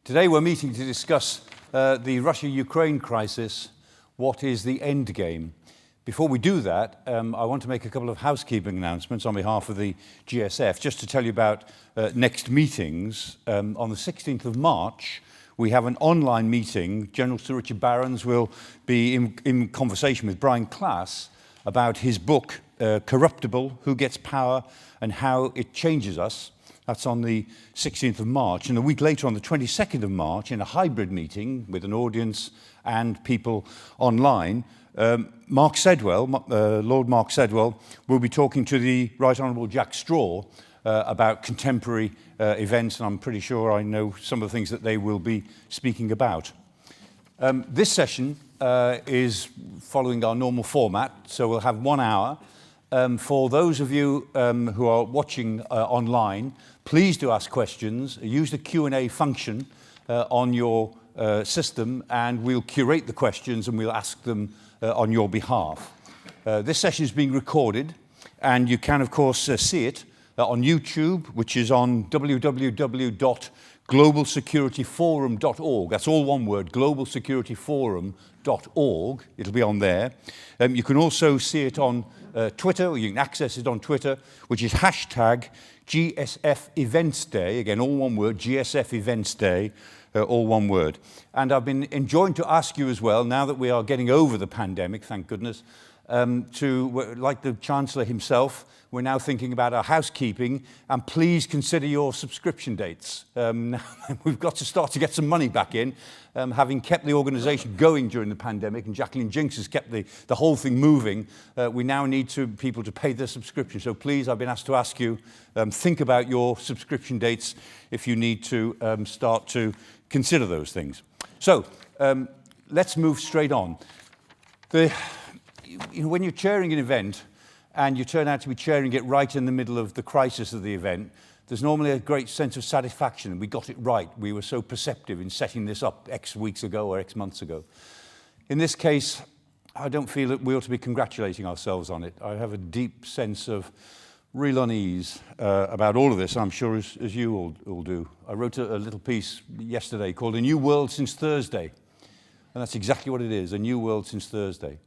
Today we're meeting to discuss the Russia-Ukraine crisis. What is the end game? Before we do that, I want to make a couple of housekeeping announcements on behalf of the GSF, just to tell you about next meetings. On the 16th of March, we have an online meeting. General Sir Richard Barrons will be in conversation with Brian Class about his book, Corruptible, Who Gets Power and How It Changes Us. That's on the 16th of March. And a week later, on the 22nd of March, in a hybrid meeting with an audience and people online, Mark Sedwell, Lord Mark Sedwell, will be talking to the Right Honourable Jack Straw about contemporary events, and I'm pretty sure I know some of the things that they will be speaking about. This session is following our normal format, so we'll have 1 hour. For those of you who are watching online, please do ask questions. Use the Q&A function on your system, and we'll curate the questions and we'll ask them on your behalf. This session is being recorded, and you can, of course, see it on YouTube, which is on www.globalsecurityforum.org. That's all one word, globalsecurityforum.org. It'll be on there. You can also see it on Twitter, or you can access it on Twitter, which is hashtag GSF Events Day. Again, all one word, GSF Events Day, all one word. And I've been enjoying to ask you as well, now that we are getting over the pandemic, thank goodness, like the Chancellor himself, we're now thinking about our housekeeping, and please consider your subscription dates. Now we've got to start to get some money back in, having kept the organisation going during the pandemic, and Jacqueline Jinks has kept the whole thing moving. We now need people to pay their subscription. So please, I've been asked to ask you, think about your subscription dates if you need to start to consider those things. So let's move straight on. When you're chairing an event, and you turn out to be chairing it right in the middle of the crisis of the event, there's normally a great sense of satisfaction. We got it right. We were so perceptive in setting this up X weeks ago or X months ago. In this case, I don't feel that we ought to be congratulating ourselves on it. I have a deep sense of real unease about all of this, I'm sure as you all do. I wrote a little piece yesterday called A New World Since Thursday. And that's exactly what it is, a new world since Thursday.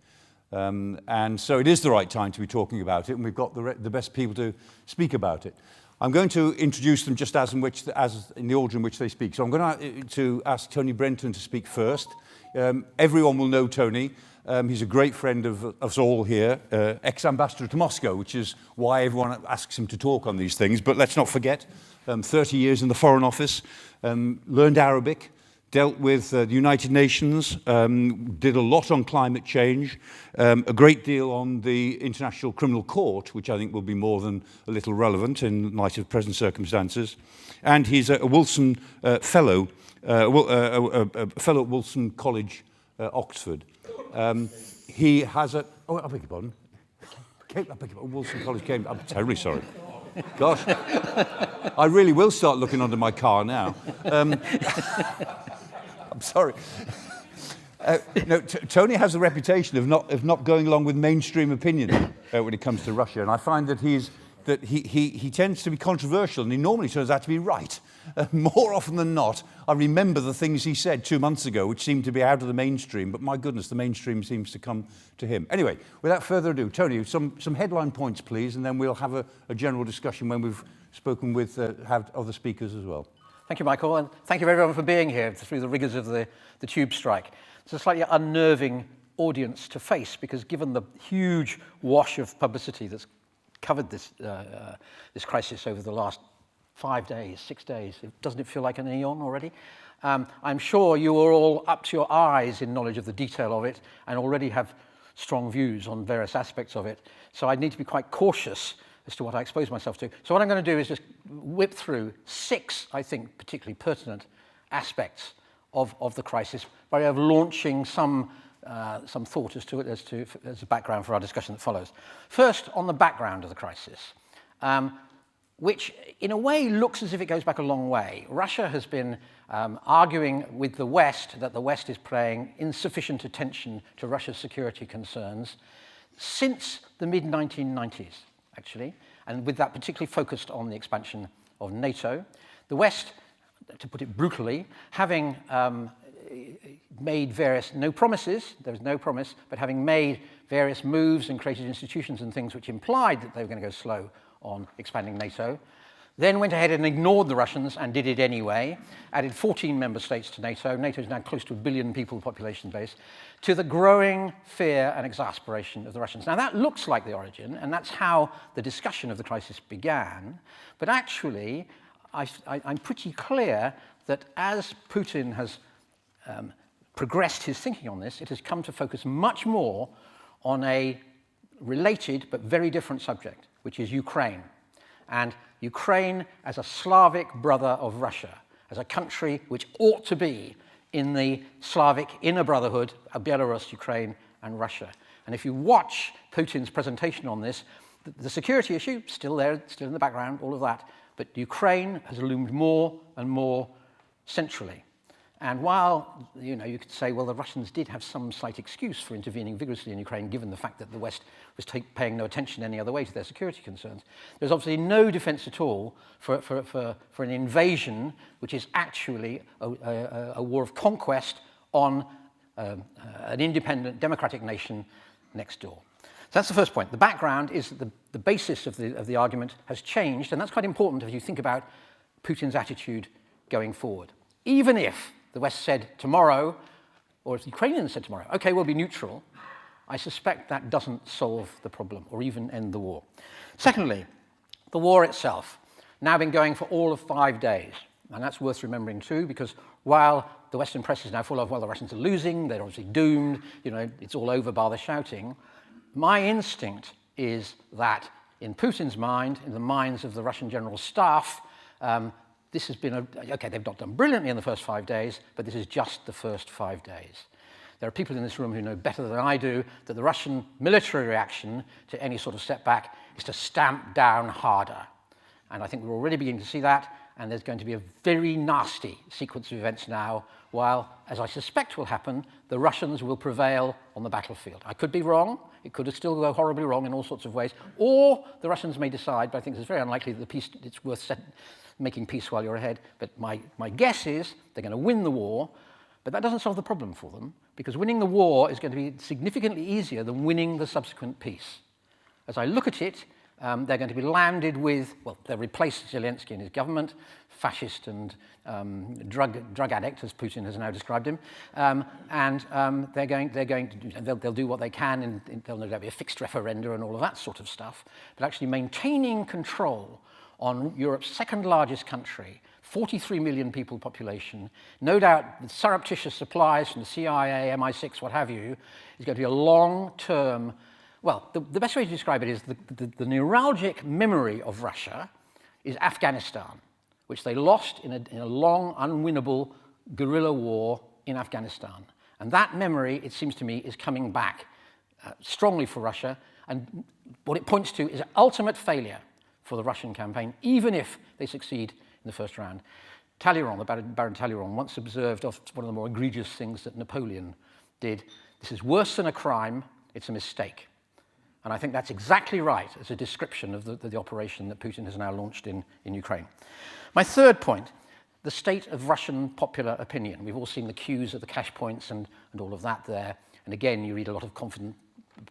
And so it is the right time to be talking about it, and we've got the best people to speak about it. I'm going to introduce them just as in the order in which they speak. So I'm going to ask Tony Brenton to speak first. Everyone will know Tony. He's a great friend of us all here, ex-ambassador to Moscow, which is why everyone asks him to talk on these things. But let's not forget, 30 years in the Foreign Office, learned Arabic, dealt with the United Nations, did a lot on climate change, a great deal on the International Criminal Court, which I think will be more than a little relevant in light of present circumstances. And he's a Wilson fellow, a fellow at Wilson College, Oxford. He has a... Oh, I beg your pardon. Wilson College, Cambridge. I'm terribly sorry. Gosh, I really will start looking under my car now. I'm sorry. Tony has a reputation of not going along with mainstream opinion when it comes to Russia, and I find that he tends to be controversial, and he normally turns out to be right. More often than not, I remember the things he said 2 months ago, which seemed to be out of the mainstream, but my goodness, the mainstream seems to come to him. Anyway, without further ado, Tony, some headline points, please, and then we'll have a general discussion when we've spoken with have other speakers as well. Thank you, Michael, and thank you everyone for being here through the rigours of the tube strike. It's a slightly unnerving audience to face, because given the huge wash of publicity that's covered this crisis over the last 5 days, 6 days, doesn't it feel like an eon already? I'm sure you are all up to your eyes in knowledge of the detail of it and already have strong views on various aspects of it. So I need to be quite cautious as to what I expose myself to. So what I'm going to do is just whip through 6, I think, particularly pertinent aspects of the crisis by way of launching some thought as a background for our discussion that follows. First, on the background of the crisis, which in a way looks as if it goes back a long way. Russia has been arguing with the West that the West is paying insufficient attention to Russia's security concerns since the mid-1990s, actually, and with that particularly focused on the expansion of NATO. The West to put it brutally, having made various, no promises, there was no promise, but having made various moves and created institutions and things which implied that they were going to go slow on expanding NATO, then went ahead and ignored the Russians and did it anyway, added 14 member states to NATO. NATO is now close to 1 billion people population base, to the growing fear and exasperation of the Russians. Now that looks like the origin, and that's how the discussion of the crisis began, but actually I'm pretty clear that as Putin has progressed his thinking on this, it has come to focus much more on a related but very different subject, which is Ukraine. And Ukraine as a Slavic brother of Russia, as a country which ought to be in the Slavic inner brotherhood of Belarus, Ukraine, and Russia. And if you watch Putin's presentation on this, the security issue, still there, still in the background, all of that, but Ukraine has loomed more and more centrally. And while, you could say, well, the Russians did have some slight excuse for intervening vigorously in Ukraine, given the fact that the West was paying no attention any other way to their security concerns, there's obviously no defense at all for an invasion which is actually a war of conquest on an independent democratic nation next door. So that's the first point. The background is that the basis of the argument has changed, and that's quite important if you think about Putin's attitude going forward. Even if the West said tomorrow, or if the Ukrainians said tomorrow, okay, we'll be neutral, I suspect that doesn't solve the problem or even end the war. Secondly, the war itself, now been going for all of 5 days. And that's worth remembering too, because while the Western press is now full of, well, the Russians are losing, they're obviously doomed, it's all over bar the shouting, my instinct is that in Putin's mind, in the minds of the Russian general staff, this has been okay, they've not done brilliantly in the first 5 days, but this is just the first 5 days. There are people in this room who know better than I do that the Russian military reaction to any sort of setback is to stamp down harder. And I think we're already beginning to see that, and there's going to be a very nasty sequence of events now, while, as I suspect will happen, the Russians will prevail on the battlefield. I could be wrong. It could still go horribly wrong in all sorts of ways. Or the Russians may decide, but I think it's very unlikely that it's worth making peace while you're ahead. But my guess is they're going to win the war, but that doesn't solve the problem for them, because winning the war is going to be significantly easier than winning the subsequent peace. As I look at it, they're going to be landed with, well, they'll replace Zelensky and his government, fascist and drug addict, as Putin has now described him, and they'll do what they can, and there'll be a fixed referenda and all of that sort of stuff. But actually maintaining control on Europe's second largest country, 43 million people population, no doubt with surreptitious supplies from the CIA, MI6, what have you, is going to be a long-term. Well, the best way to describe it is the neuralgic memory of Russia is Afghanistan, which they lost in a long, unwinnable guerrilla war in Afghanistan. And that memory, it seems to me, is coming back strongly for Russia. And what it points to is ultimate failure for the Russian campaign, even if they succeed in the first round. Talleyrand, the Baron Talleyrand, once observed one of the more egregious things that Napoleon did. This is worse than a crime, it's a mistake. And I think that's exactly right as a description of the operation that Putin has now launched in Ukraine. My third point, the state of Russian popular opinion. We've all seen the queues at the cash points and all of that there. And again, you read a lot of confident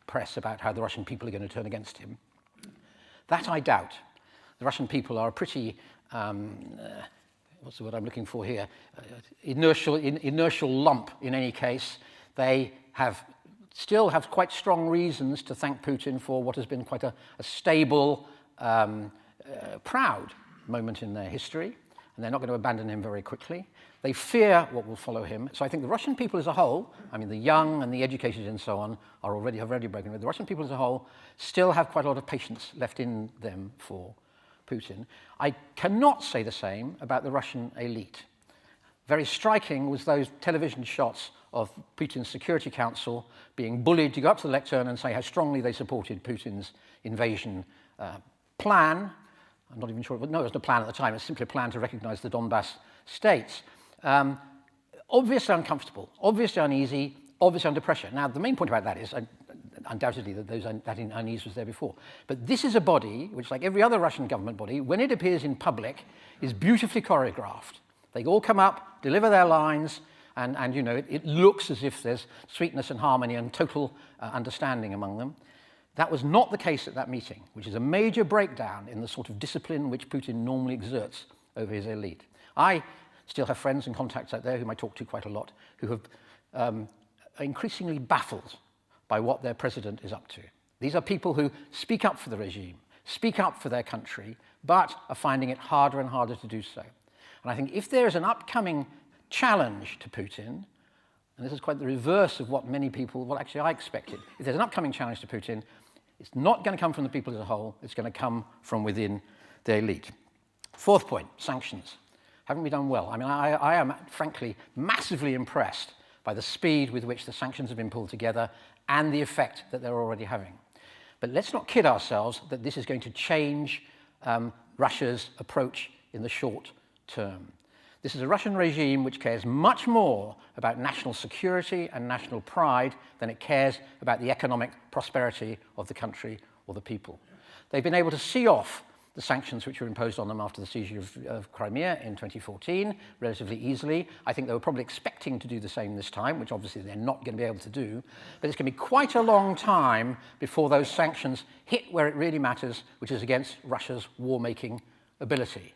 press about how the Russian people are going to turn against him. That I doubt. The Russian people are a pretty, what's the word I'm looking for here? Inertial lump in any case. They still have quite strong reasons to thank Putin for what has been quite a stable, proud moment in their history, and they're not going to abandon him very quickly. They fear what will follow him. So I think the Russian people as a whole, I mean the young and the educated and so on, have already broken with. The Russian people as a whole still have quite a lot of patience left in them for Putin. I cannot say the same about the Russian elite. Very striking was those television shots of Putin's Security Council being bullied to go up to the lectern and say how strongly they supported Putin's invasion plan. I'm not even sure, no, it wasn't a plan at the time, it was simply a plan to recognize the Donbass states. Obviously uncomfortable, obviously uneasy, obviously under pressure. Now, the main point about that is undoubtedly that unease was there before. But this is a body which, like every other Russian government body, when it appears in public, is beautifully choreographed. They all come up, deliver their lines, and you know, it looks as if there's sweetness and harmony and total understanding among them. That was not the case at that meeting, which is a major breakdown in the sort of discipline which Putin normally exerts over his elite. I still have friends and contacts out there whom I talk to quite a lot, who have are increasingly baffled by what their president is up to. These are people who speak up for the regime, speak up for their country, but are finding it harder and harder to do so. And I think if there is an upcoming challenge to Putin, and this is quite the reverse of what many people, well, actually I expected. If there's an upcoming challenge to Putin, it's not going to come from the people as a whole, it's going to come from within the elite. Fourth point, sanctions. Haven't we done well? I mean, I am, frankly, massively impressed by the speed with which the sanctions have been pulled together and the effect that they're already having. But let's not kid ourselves that this is going to change Russia's approach in the short term. This is a Russian regime which cares much more about national security and national pride than it cares about the economic prosperity of the country or the people. They've been able to see off the sanctions which were imposed on them after the seizure of Crimea in 2014 relatively easily. I think they were probably expecting to do the same this time, which obviously they're not going to be able to do. But it's going to be quite a long time before those sanctions hit where it really matters, which is against Russia's war-making ability.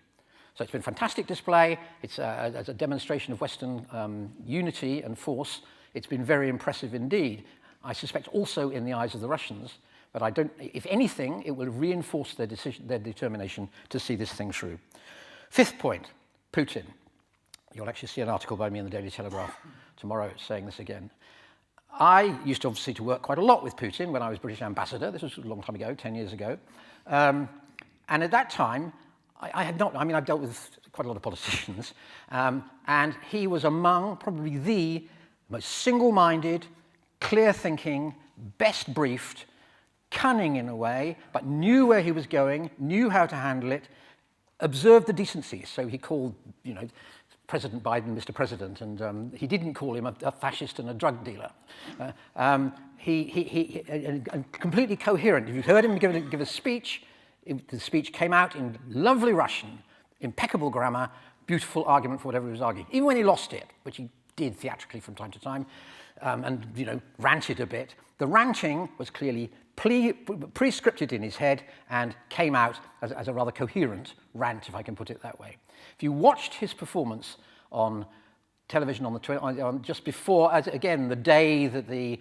So it's been a fantastic display. It's a demonstration of Western unity and force. It's been very impressive indeed. I suspect also in the eyes of the Russians, but I don't, if anything, it will reinforce their determination to see this thing through. Fifth point, Putin. You'll actually see an article by me in the Daily Telegraph tomorrow saying this again. I used to obviously to work quite a lot with Putin when I was British ambassador. This was a long time ago, 10 years ago. And at that time, I've dealt with quite a lot of politicians, and he was among probably the most single-minded, clear-thinking, best briefed, cunning in a way, but knew where he was going, knew how to handle it, observed the decencies. So he called, you know, President Biden Mr. President, and he didn't call him a fascist and a drug dealer. He completely coherent. If you heard him give a speech, the speech came out in lovely Russian, impeccable grammar, beautiful argument for whatever he was arguing. Even when he lost it, which he did theatrically from time to time, and you know, ranted a bit, the ranting was clearly pre-scripted in his head and came out as a rather coherent rant, if I can put it that way. If you watched his performance on television on just before, again, the day that the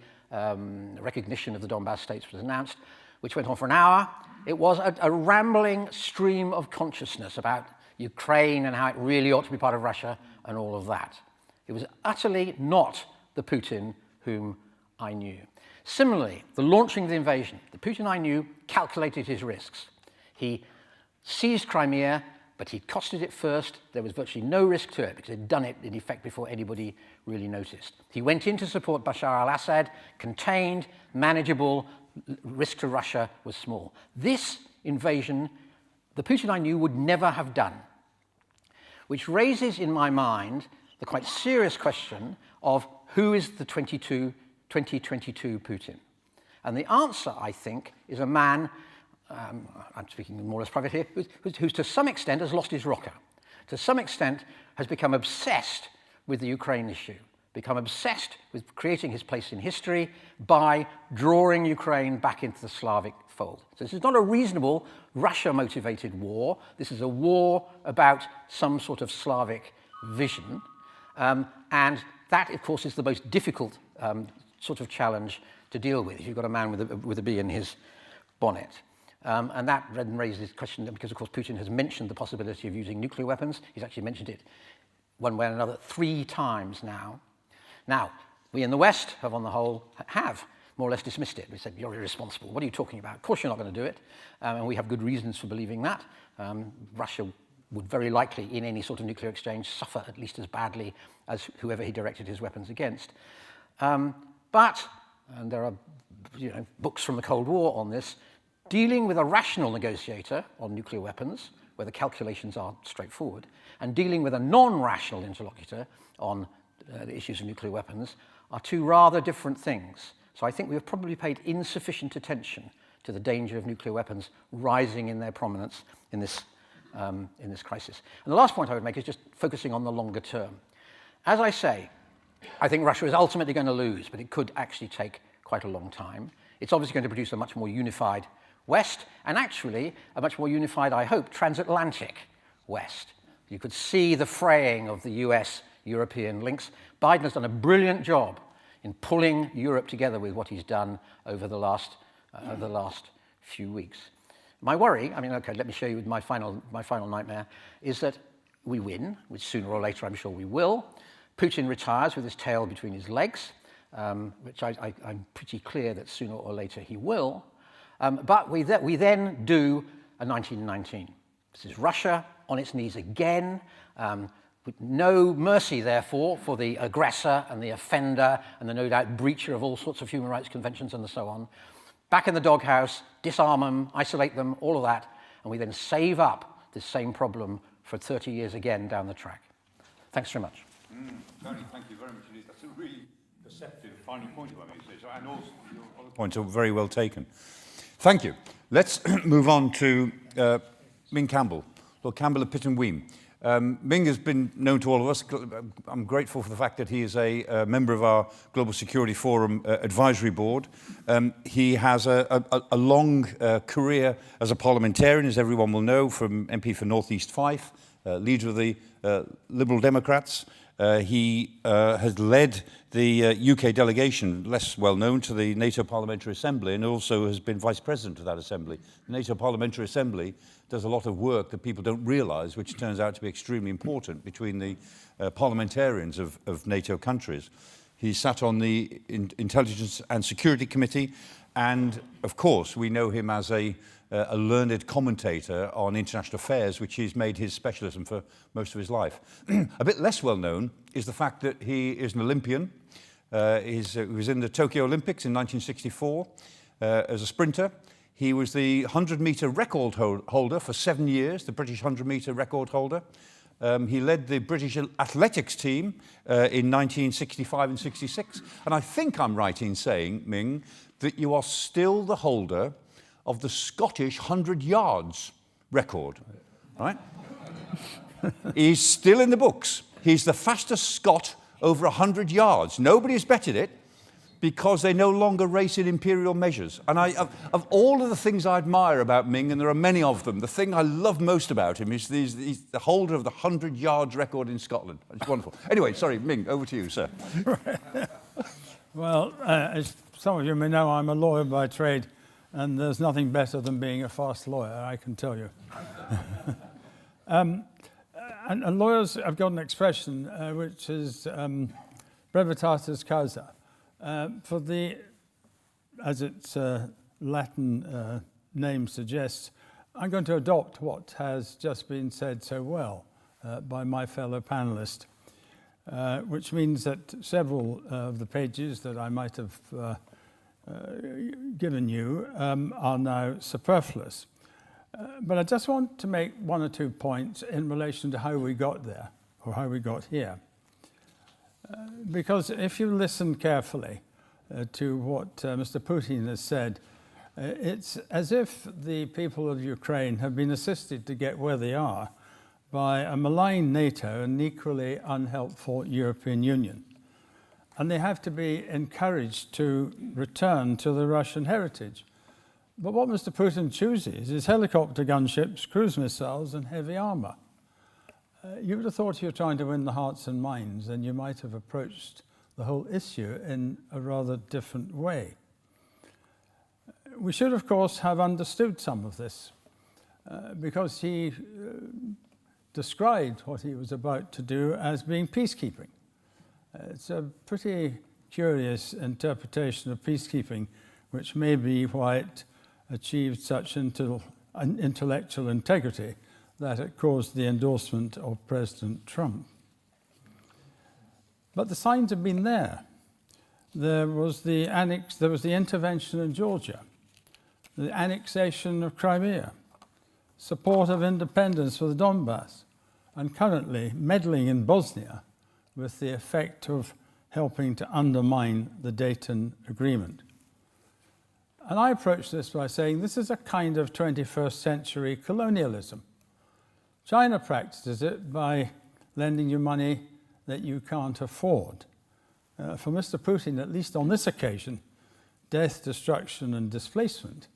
recognition of the Donbass states was announced, which went on for an hour, it was a rambling stream of consciousness about Ukraine and how it really ought to be part of Russia and all of that. It was utterly not the Putin whom I knew. Similarly, the launching of the invasion, the Putin I knew calculated his risks. He seized Crimea, but he costed it first. There was virtually no risk to it because he'd done it in effect before anybody really noticed. He went in to support Bashar al-Assad, contained, manageable, risk to Russia was small. This invasion, the Putin I knew would never have done, which raises in my mind the quite serious question of who is the 2022 Putin? And the answer, I think, is a man, I'm speaking more or less private here, who's to some extent has lost his rocker, to some extent has become obsessed with the Ukraine issue, become obsessed with creating his place in history by drawing Ukraine back into the Slavic fold. So this is not a reasonable Russia-motivated war. This is a war about some sort of Slavic vision. And that, of course, is the most difficult sort of challenge to deal with if you've got a man with a bee in his bonnet. And that then raises the question, because, of course, Putin has mentioned the possibility of using nuclear weapons. He's actually mentioned it one way or another 3 times now. Now, we in the West have, on the whole, more or less dismissed it. We said, you're irresponsible. What are you talking about? Of course you're not going to do it. And we have good reasons for believing that. Russia would very likely, in any sort of nuclear exchange, suffer at least as badly as whoever he directed his weapons against. But, and there are books from the Cold War on this, dealing with a rational negotiator on nuclear weapons, where the calculations are straightforward, and dealing with a non-rational interlocutor on the issues of nuclear weapons are 2 rather different things. So I think we have probably paid insufficient attention to the danger of nuclear weapons rising in their prominence in this in this crisis. And the last point I would make is just focusing on the longer term. As I say, I think Russia is ultimately going to lose, but it could actually take quite a long time. It's obviously going to produce a much more unified West, and actually a much more unified, I hope, transatlantic West. You could see the fraying of the US-European links. Biden has done a brilliant job in pulling Europe together with what he's done over the last few weeks. My worry, I mean, okay, let me show you my final nightmare, is that we win, which sooner or later I'm sure we will. Putin retires with his tail between his legs, which I'm pretty clear that sooner or later he will. But we then do a 1919. This is Russia on its knees again, with no mercy, therefore, for the aggressor and the offender and the no doubt breacher of all sorts of human rights conventions and so on. Back in the doghouse, disarm them, isolate them, all of that, and we then save up this same problem for 30 years again down the track. Thanks very much. Tony, thank you very much indeed. That's a really perceptive final point, if I may say. And also, your other points are very well taken. Thank you. Let's move on to Ming Campbell, Lord Campbell of Pittenweem. Ming has been known to all of us. I'm grateful for the fact that he is a member of our Global Security Forum Advisory Board. He has a long career as a parliamentarian, as everyone will know, from MP for North East Fife, leader of the Liberal Democrats. He has led the UK delegation, less well known, to the NATO Parliamentary Assembly, and also has been Vice President of that Assembly. The NATO Parliamentary Assembly does a lot of work that people don't realise, which turns out to be extremely important between the parliamentarians of NATO countries. He sat on the Intelligence and Security Committee, and of course we know him as a learned commentator on international affairs, which he's made his specialism for most of his life. A bit less well known is the fact that he is an Olympian. He was in the Tokyo Olympics in 1964 as a sprinter. He was the 100-metre record holder for 7 years, the British 100-metre record holder. He led the British athletics team in 1965 and 66. And I think I'm right in saying, Ming, that you are still the holder of the Scottish 100 yards record, right? He's still in the books. He's the fastest Scot over 100 yards. Nobody's betted it because they no longer race in imperial measures. And of all of the things I admire about Ming, and there are many of them, the thing I love most about him is he's the holder of the 100 yards record in Scotland. It's wonderful. Anyway, sorry, Ming, over to you, sir. Well, as some of you may know, I'm a lawyer by trade. And there's nothing better than being a fast lawyer, I can tell you. And lawyers have got an expression which is brevitatis causa. For the, as its Latin name suggests, I'm going to adopt what has just been said so well by my fellow panelist, which means that several of the pages that I might have given you are now superfluous. But I just want to make one or two points in relation to how we got there, or how we got here. Because if you listen carefully to what Mr. Putin has said, it's as if the people of Ukraine have been assisted to get where they are by a malign NATO and equally unhelpful European Union. And they have to be encouraged to return to the Russian heritage. But what Mr. Putin chooses is helicopter gunships, cruise missiles, and heavy armour. You would have thought you were trying to win the hearts and minds, and you might have approached the whole issue in a rather different way. We should, of course, have understood some of this, because he described what he was about to do as being peacekeeping. It's a pretty curious interpretation of peacekeeping, which may be why it achieved such intellectual integrity that it caused the endorsement of President Trump. But the signs have been there. There was the intervention in Georgia, the annexation of Crimea, support of independence for the Donbass, and currently meddling in Bosnia with the effect of helping to undermine the Dayton Agreement. And I approach this by saying this is a kind of 21st century colonialism. China practices it by lending you money that you can't afford. For Mr. Putin, at least on this occasion, death, destruction, and displacement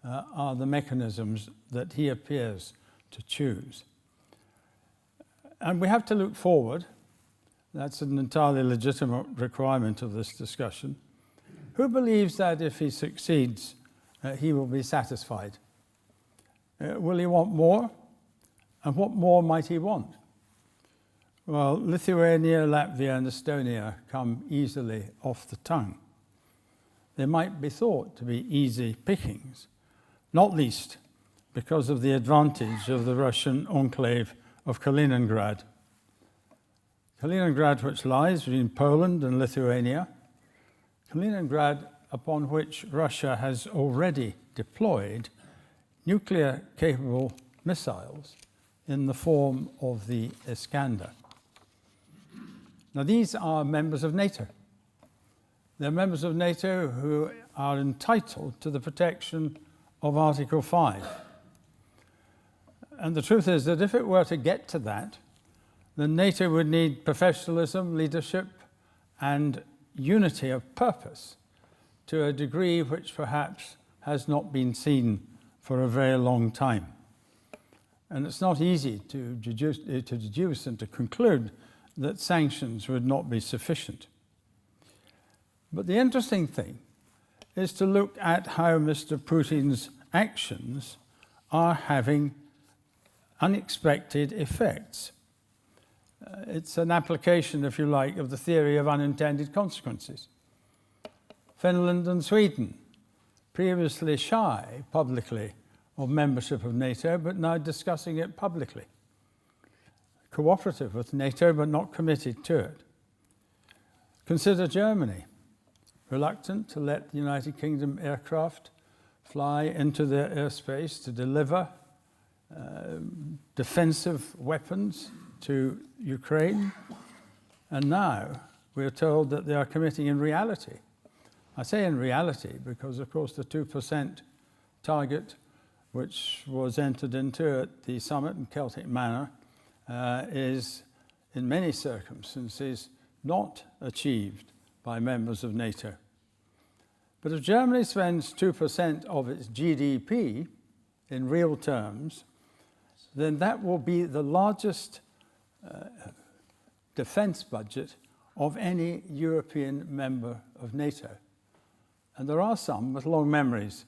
are the mechanisms that he appears to choose. And we have to look forward. That's an entirely legitimate requirement of this discussion. Who believes that if he succeeds, he will be satisfied? Will he want more? And what more might he want? Well, Lithuania, Latvia, and Estonia come easily off the tongue. They might be thought to be easy pickings, not least because of the advantage of the Russian enclave of Kaliningrad. Kaliningrad, which lies between Poland and Lithuania, Kaliningrad upon which Russia has already deployed nuclear-capable missiles in the form of the Iskander. Now, these are members of NATO. They're members of NATO who are entitled to the protection of Article 5. And the truth is that if it were to get to that, then NATO would need professionalism, leadership, and unity of purpose to a degree which perhaps has not been seen for a very long time. And it's not easy to deduce and to conclude that sanctions would not be sufficient. But the interesting thing is to look at how Mr. Putin's actions are having unexpected effects. It's an application, if you like, of the theory of unintended consequences. Finland and Sweden, previously shy publicly of membership of NATO, but now discussing it publicly. Cooperative with NATO, but not committed to it. Consider Germany, reluctant to let the United Kingdom aircraft fly into their airspace to deliver defensive weapons to Ukraine. And now we're told that they are committing in reality. I say in reality because, of course, the 2% target, which was entered into at the summit in Celtic manner, is in many circumstances not achieved by members of NATO. But if Germany spends 2% of its GDP in real terms, then that will be the largest defense budget of any European member of NATO. And there are some with long memories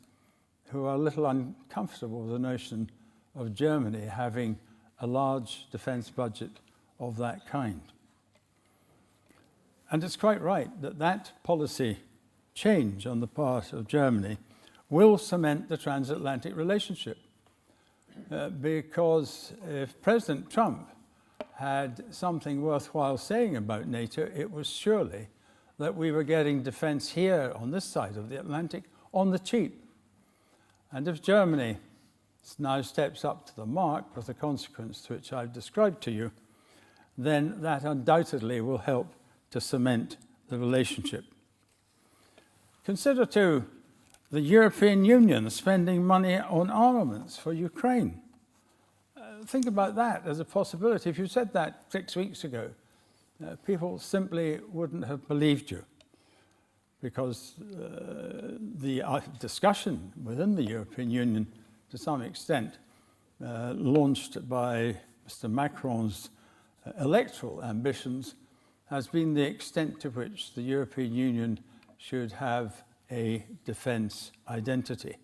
who are a little uncomfortable with the notion of Germany having a large defense budget of that kind. And it's quite right that that policy change on the part of Germany will cement the transatlantic relationship. Because if President Trump had something worthwhile saying about NATO, it was surely that we were getting defense here on this side of the Atlantic on the cheap. And if Germany now steps up to the mark with the consequence to which I've described to you, then that undoubtedly will help to cement the relationship. Consider, too, the European Union spending money on armaments for Ukraine. Think about that as a possibility. If you said that 6 weeks ago, people simply wouldn't have believed you, because the discussion within the European Union, to some extent, launched by Mr. Macron's electoral ambitions, has been the extent to which the European Union should have a defense identity.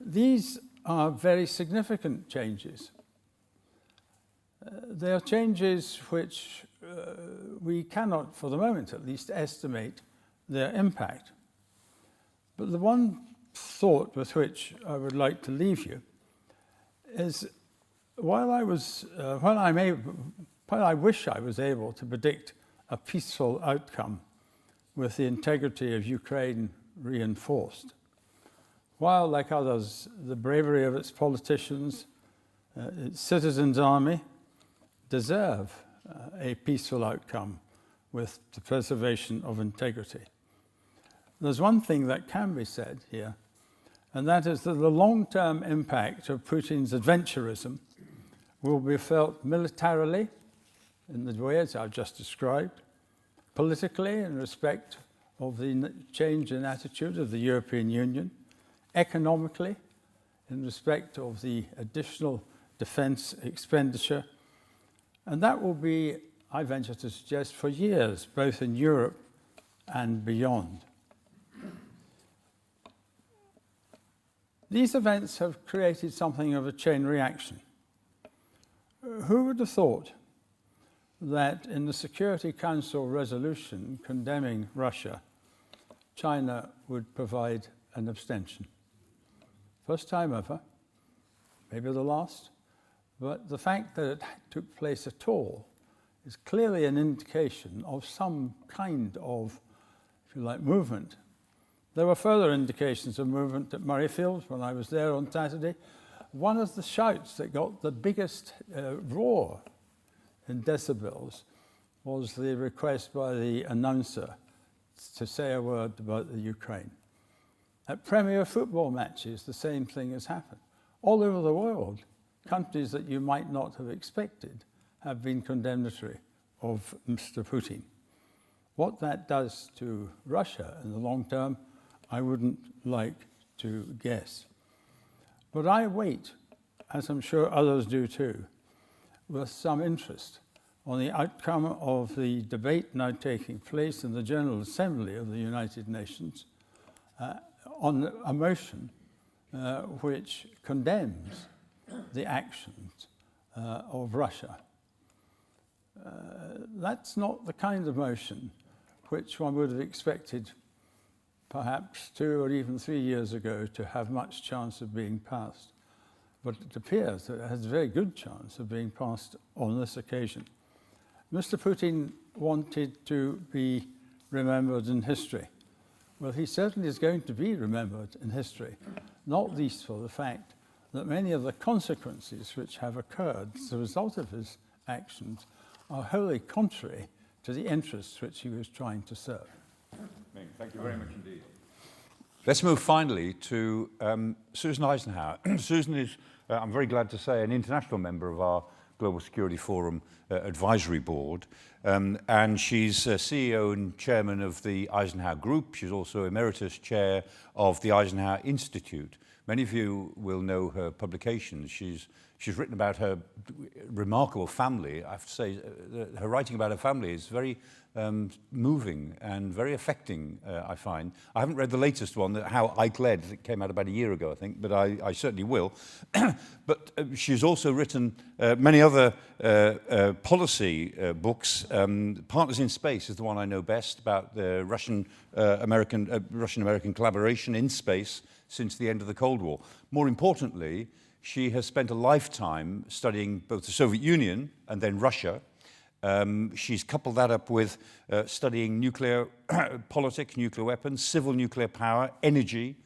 These are very significant changes. They are changes which we cannot, for the moment at least, estimate their impact. But the one thought with which I would like to leave you is, while I wish I was able to predict a peaceful outcome with the integrity of Ukraine reinforced, while, like others, the bravery of its politicians, its citizens' army, deserve a peaceful outcome with the preservation of integrity. There's one thing that can be said here, and that is that the long-term impact of Putin's adventurism will be felt militarily, in the ways I've just described, politically in respect of the change in attitude of the European Union, economically in respect of the additional defence expenditure, and that will be, I venture to suggest, for years, both in Europe and beyond. These events have created something of a chain reaction. Who would have thought that in the Security Council resolution condemning Russia, China would provide an abstention? First time ever, maybe the last, but the fact that it took place at all is clearly an indication of some kind of, if you like, movement. There were further indications of movement at Murrayfield when I was there on Saturday. One of the shouts that got the biggest roar in decibels was the request by the announcer to say a word about the Ukraine. At Premier football matches, the same thing has happened. All over the world, countries that you might not have expected have been condemnatory of Mr. Putin. What that does to Russia in the long term, I wouldn't like to guess. But I wait, as I'm sure others do too, with some interest on the outcome of the debate now taking place in the General Assembly of the United Nations on a motion which condemns the actions of Russia. That's not the kind of motion which one would have expected perhaps 2 or even 3 years ago to have much chance of being passed. But it appears that it has a very good chance of being passed on this occasion. Mr. Putin wanted to be remembered in history. Well, he certainly is going to be remembered in history, not least for the fact that many of the consequences which have occurred as a result of his actions are wholly contrary to the interests which he was trying to serve. Thank you very much indeed. Let's move finally to Susan Eisenhower. Susan is, I'm very glad to say, an international member of our Global Security Forum Advisory Board, and she's CEO and chairman of the Eisenhower Group. She's also Emeritus chair of the Eisenhower Institute. Many of you will know her publications. She's written about her remarkable family. I have to say, her writing about her family is very moving and very affecting, I find. I haven't read the latest one, How Ike Led. It came out about a year ago, I think, but I certainly will. But she's also written many other policy books. Partners in Space is the one I know best, about the Russian-American collaboration in space since the end of the Cold War. More importantly, she has spent a lifetime studying both the Soviet Union and then Russia. She's coupled that up with studying nuclear politics, nuclear weapons, civil nuclear power, energy.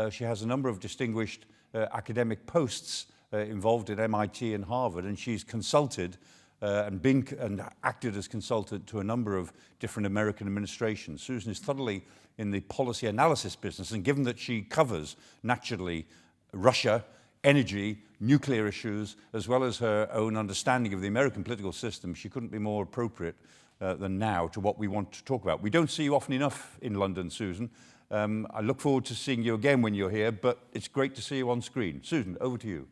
She has a number of distinguished academic posts involved at MIT and Harvard, and she's consulted and acted as consultant to a number of different American administrations. Susan is thoroughly in the policy analysis business, and given that she covers, naturally, Russia, energy, nuclear issues, as well as her own understanding of the American political system, she couldn't be more appropriate than now to what we want to talk about. We don't see you often enough in London, Susan. I look forward to seeing you again when you're here, but it's great to see you on screen. Susan, over to you.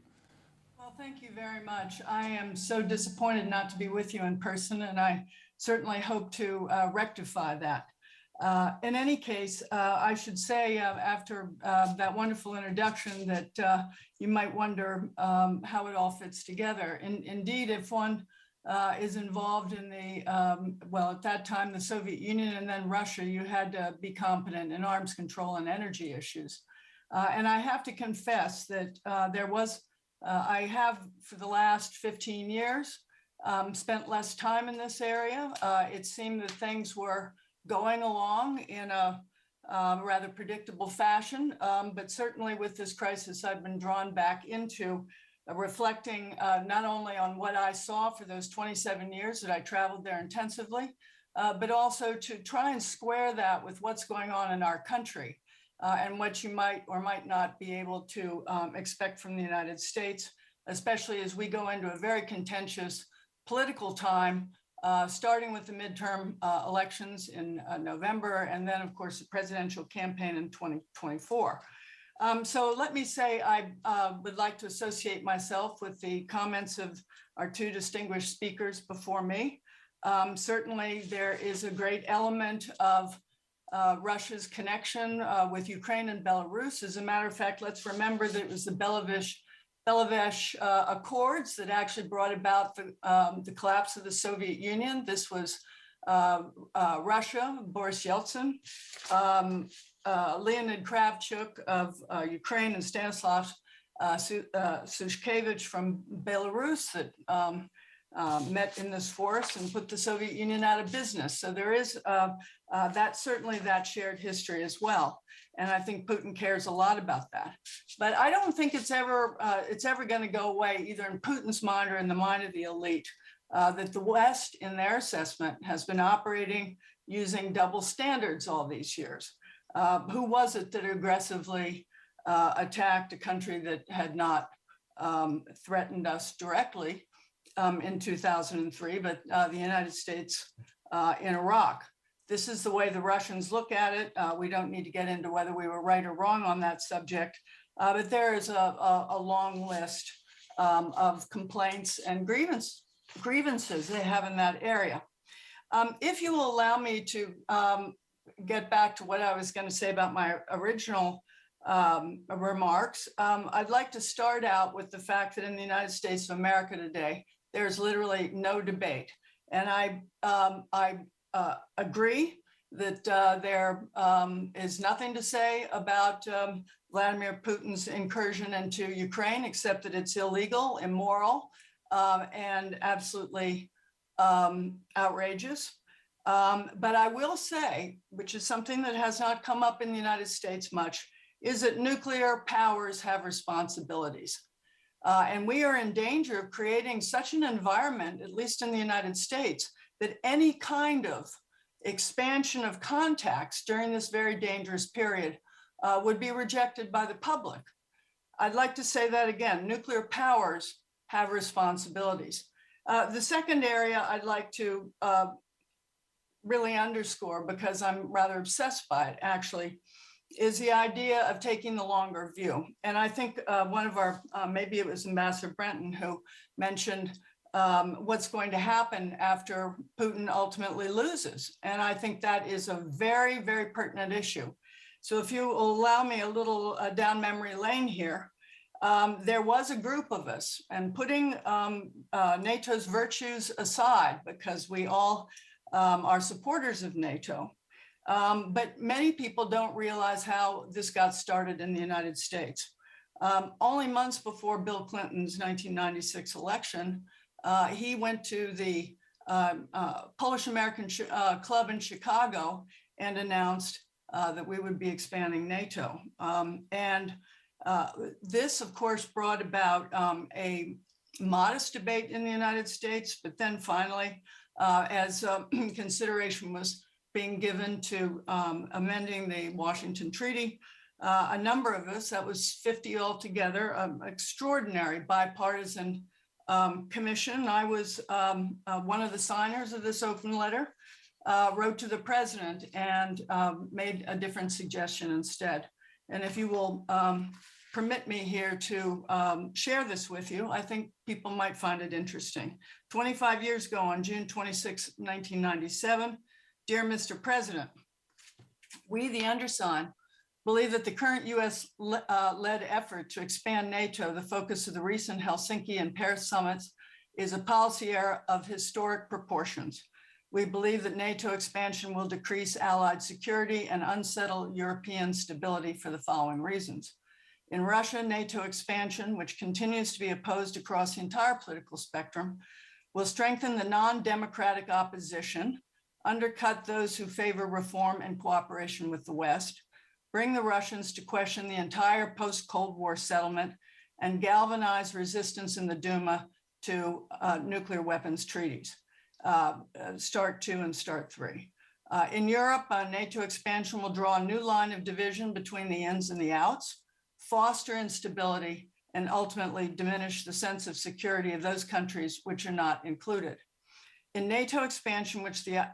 Well, thank you very much. I am so disappointed not to be with you in person, and I certainly hope to rectify that. In any case, I should say after that wonderful introduction that you might wonder how it all fits together. Indeed, if one is involved in the, well, at that time, the Soviet Union and then Russia, you had to be competent in arms control and energy issues. And I have to confess that I have, for the last 15 years, spent less time in this area. It seemed that things were going along in a rather predictable fashion, but certainly with this crisis, I've been drawn back into reflecting not only on what I saw for those 27 years that I traveled there intensively, but also to try and square that with what's going on in our country and what you might or might not be able to expect from the United States, especially as we go into a very contentious political time, starting with the midterm elections in November, and then, of course, the presidential campaign in 2024. So let me say I would like to associate myself with the comments of our two distinguished speakers before me. Certainly, there is a great element of Russia's connection with Ukraine and Belarus. As a matter of fact, let's remember that it was the Belovesh Accords that actually brought about the collapse of the Soviet Union. This was Russia, Boris Yeltsin, Leonid Kravchuk of Ukraine, and Stanislav Sushkevich from Belarus that met in this forest and put the Soviet Union out of business. So there is certainly that shared history as well. And I think Putin cares a lot about that. But I don't think it's ever going to go away, either in Putin's mind or in the mind of the elite, that the West, in their assessment, has been operating using double standards all these years. Who was it that aggressively attacked a country that had not threatened us directly in 2003, but the United States in Iraq? This is the way the Russians look at it. We don't need to get into whether we were right or wrong on that subject, but there is a long list of complaints and grievances they have in that area. If you will allow me to get back to what I was going to say about my original remarks, I'd like to start out with the fact that in the United States of America today, there's literally no debate. And I agree that there is nothing to say about Vladimir Putin's incursion into Ukraine, except that it's illegal, immoral, and absolutely outrageous. But I will say, which is something that has not come up in the United States much, is that nuclear powers have responsibilities. And we are in danger of creating such an environment, at least in the United States, that any kind of expansion of contacts during this very dangerous period would be rejected by the public. I'd like to say that again, nuclear powers have responsibilities. The second area I'd like to really underscore, because I'm rather obsessed by it actually, is the idea of taking the longer view. And I think one of our, maybe it was Ambassador Brenton who mentioned what's going to happen after Putin ultimately loses. And I think that is a very, very pertinent issue. So if you will allow me a little down memory lane here, there was a group of us, and putting NATO's virtues aside, because we all are supporters of NATO, but many people don't realize how this got started in the United States. Only months before Bill Clinton's 1996 election, he went to the Polish-American Club in Chicago and announced that we would be expanding NATO. This, of course, brought about a modest debate in the United States, but then finally, as consideration was being given to amending the Washington Treaty, a number of us, that was 50 altogether, extraordinary bipartisan commission. I was one of the signers of this open letter, wrote to the president and made a different suggestion instead. And if you will permit me here to share this with you, I think people might find it interesting. 25 years ago, on June 26, 1997, dear Mr. President, we, the undersigned, believe that the current US-led effort to expand NATO, the focus of the recent Helsinki and Paris summits, is a policy error of historic proportions. We believe that NATO expansion will decrease Allied security and unsettle European stability for the following reasons. In Russia, NATO expansion, which continues to be opposed across the entire political spectrum, will strengthen the non-democratic opposition, undercut those who favor reform and cooperation with the West, bring the Russians to question the entire post-Cold War settlement, and galvanize resistance in the Duma to nuclear weapons treaties. START 2 and START 3. In Europe, NATO expansion will draw a new line of division between the ins and the outs, foster instability, and ultimately diminish the sense of security of those countries which are not included. In NATO expansion, which the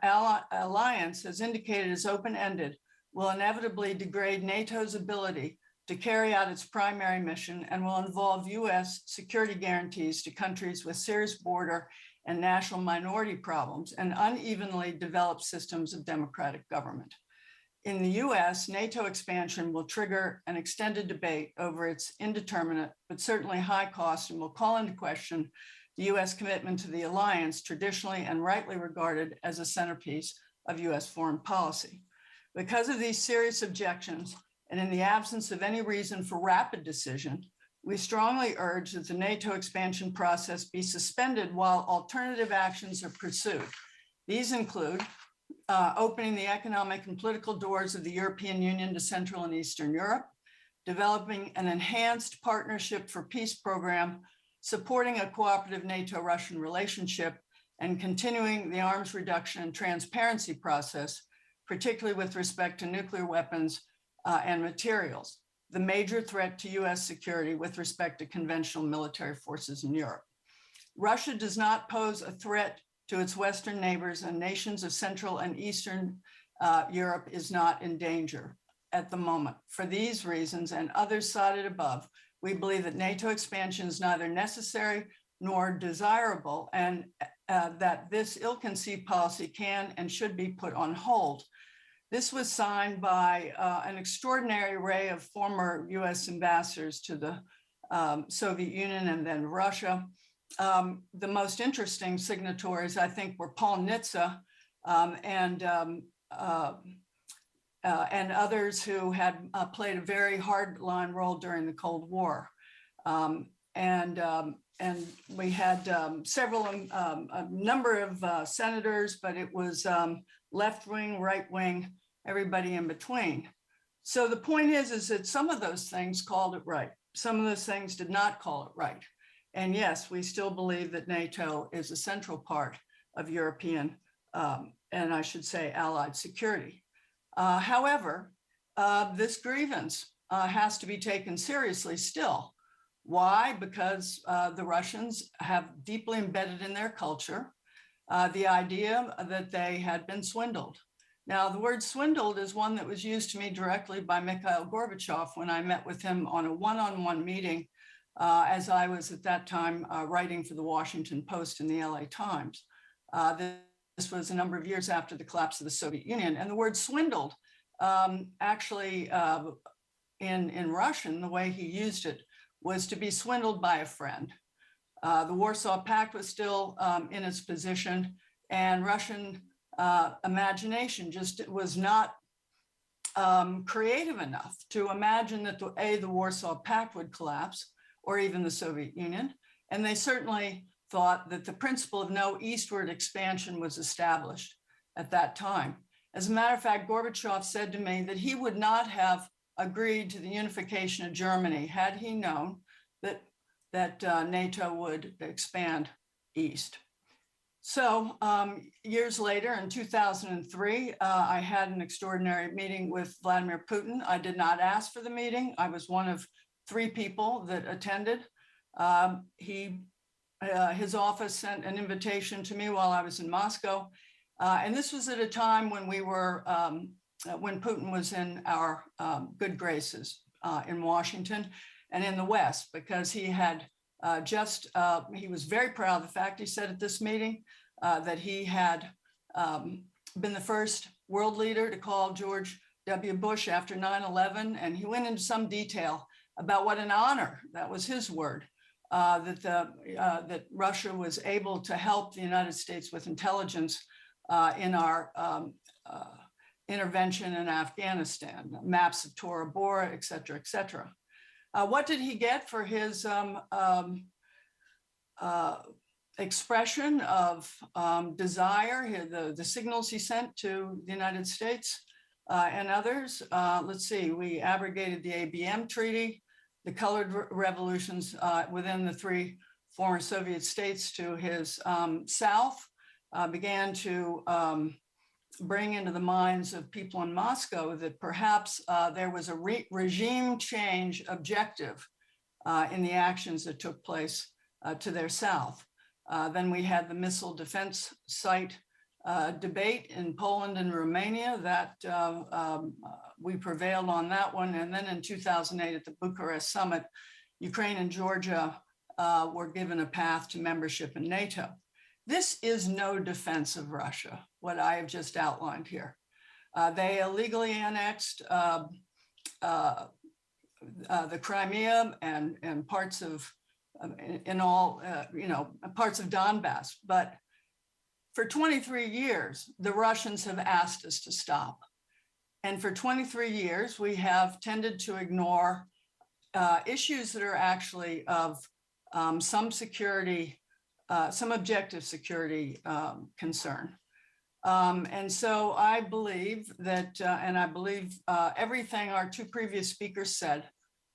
alliance has indicated is open-ended, will inevitably degrade NATO's ability to carry out its primary mission and will involve US security guarantees to countries with serious border and national minority problems and unevenly developed systems of democratic government. In the US, NATO expansion will trigger an extended debate over its indeterminate, but certainly high cost, and will call into question the US commitment to the alliance, traditionally and rightly regarded as a centerpiece of US foreign policy. Because of these serious objections, and in the absence of any reason for rapid decision, we strongly urge that the NATO expansion process be suspended while alternative actions are pursued. These include opening the economic and political doors of the European Union to Central and Eastern Europe, developing an enhanced partnership for peace program, supporting a cooperative NATO-Russian relationship, and continuing the arms reduction and transparency process, particularly with respect to nuclear weapons and materials, the major threat to US security with respect to conventional military forces in Europe. Russia does not pose a threat to its Western neighbors, and nations of Central and Eastern Europe is not in danger at the moment. For these reasons and others cited above, we believe that NATO expansion is neither necessary nor desirable, and that this ill-conceived policy can and should be put on hold. This was signed by an extraordinary array of former US ambassadors to the Soviet Union and then Russia. The most interesting signatories, I think, were Paul Nitze and others who had played a very hardline role during the Cold War. And we had a number of senators, but it was left wing, right wing, everybody in between. So the point is that some of those things called it right. Some of those things did not call it right. And yes, we still believe that NATO is a central part of European, and I should say allied security. However, this grievance has to be taken seriously still. Why? Because the Russians have deeply embedded in their culture the idea that they had been swindled. Now, the word swindled is one that was used to me directly by Mikhail Gorbachev when I met with him on a one-on-one meeting, as I was at that time writing for the Washington Post and the LA Times. This was a number of years after the collapse of the Soviet Union. And the word swindled, actually in Russian, the way he used it was to be swindled by a friend. The Warsaw Pact was still in its position, and Russian imagination just was not creative enough to imagine that the Warsaw Pact would collapse, or even the Soviet Union. And they certainly thought that the principle of no eastward expansion was established at that time. As a matter of fact, Gorbachev said to me that he would not have agreed to the unification of Germany had he known that NATO would expand east. So years later, in 2003, I had an extraordinary meeting with Vladimir Putin. I did not ask for the meeting. I was one of 3 people that attended. His office sent an invitation to me while I was in Moscow. And this was at a time when when Putin was in our good graces in Washington and in the West, because he had he was very proud of the fact, he said at this meeting, that he had been the first world leader to call George W. Bush after 9/11. And he went into some detail about what an honor, that was his word, that Russia was able to help the United States with intelligence in our intervention in Afghanistan, maps of Tora Bora, et cetera, et cetera. What did he get for his expression of desire, the signals he sent to the United States and others? Let's see, we abrogated the ABM treaty, the colored revolutions within the 3 former Soviet states to his south began to bring into the minds of people in Moscow that perhaps there was a regime change objective in the actions that took place to their south. Then we had the missile defense site debate in Poland and Romania that we prevailed on that one. And then in 2008 at the Bucharest summit, Ukraine and Georgia were given a path to membership in NATO. This is no defense of Russia, what I have just outlined here. They illegally annexed the Crimea and parts of, parts of Donbass. But for 23 years, the Russians have asked us to stop. And for 23 years, we have tended to ignore issues that are actually of some security, some objective security concern. And so I believe that, and I believe everything our two previous speakers said,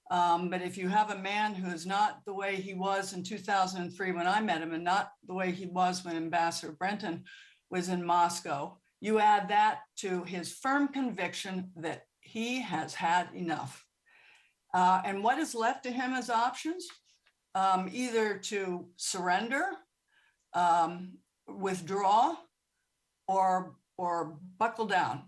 but if you have a man who is not the way he was in 2003 when I met him, and not the way he was when Ambassador Brenton was in Moscow, you add that to his firm conviction that he has had enough. And what is left to him as options? Either to surrender, withdraw, or buckle down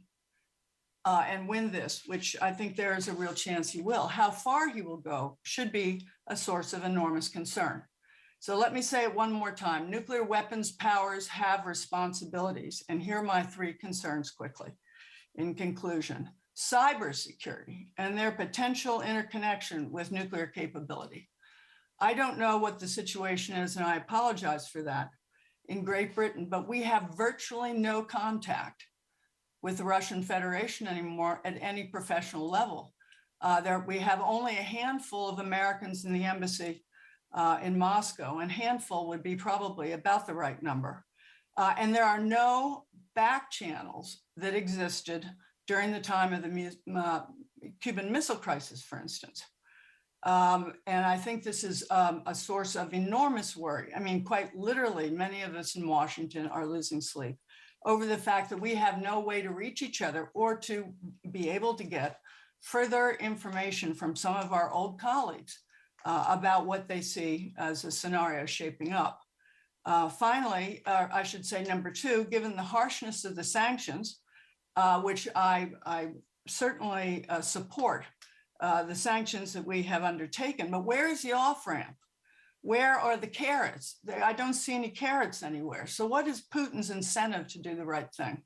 and win this, which I think there is a real chance he will. How far he will go should be a source of enormous concern. So let me say it one more time. Nuclear weapons powers have responsibilities. And here are my three concerns quickly. In conclusion, cybersecurity and their potential interconnection with nuclear capability. I don't know what the situation is, and I apologize for that, in Great Britain, but we have virtually no contact with the Russian Federation anymore at any professional level. We have only a handful of Americans in the embassy in Moscow, and handful would be probably about the right number. And there are no back channels that existed during the time of the Cuban Missile Crisis, for instance. And I think this is a source of enormous worry. I mean, quite literally, many of us in Washington are losing sleep over the fact that we have no way to reach each other or to be able to get further information from some of our old colleagues about what they see as a scenario shaping up. Finally, I should say number two, given the harshness of the sanctions, which I certainly support, the sanctions that we have undertaken, but where is the off-ramp? Where are the carrots? I don't see any carrots anywhere. So what is Putin's incentive to do the right thing?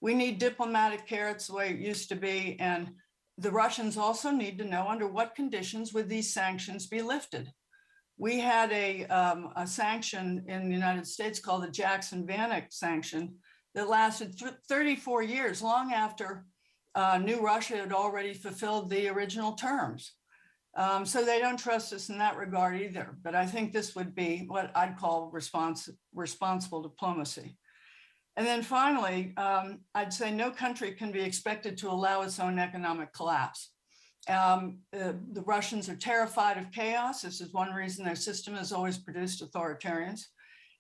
We need diplomatic carrots the way it used to be, and the Russians also need to know under what conditions would these sanctions be lifted. We had a sanction in the United States called the Jackson-Vanik sanction that lasted 34 years, long after New Russia had already fulfilled the original terms. So they don't trust us in that regard either. But I think this would be what I'd call responsible diplomacy. And then finally, I'd say no country can be expected to allow its own economic collapse. The Russians are terrified of chaos. This is one reason their system has always produced authoritarians.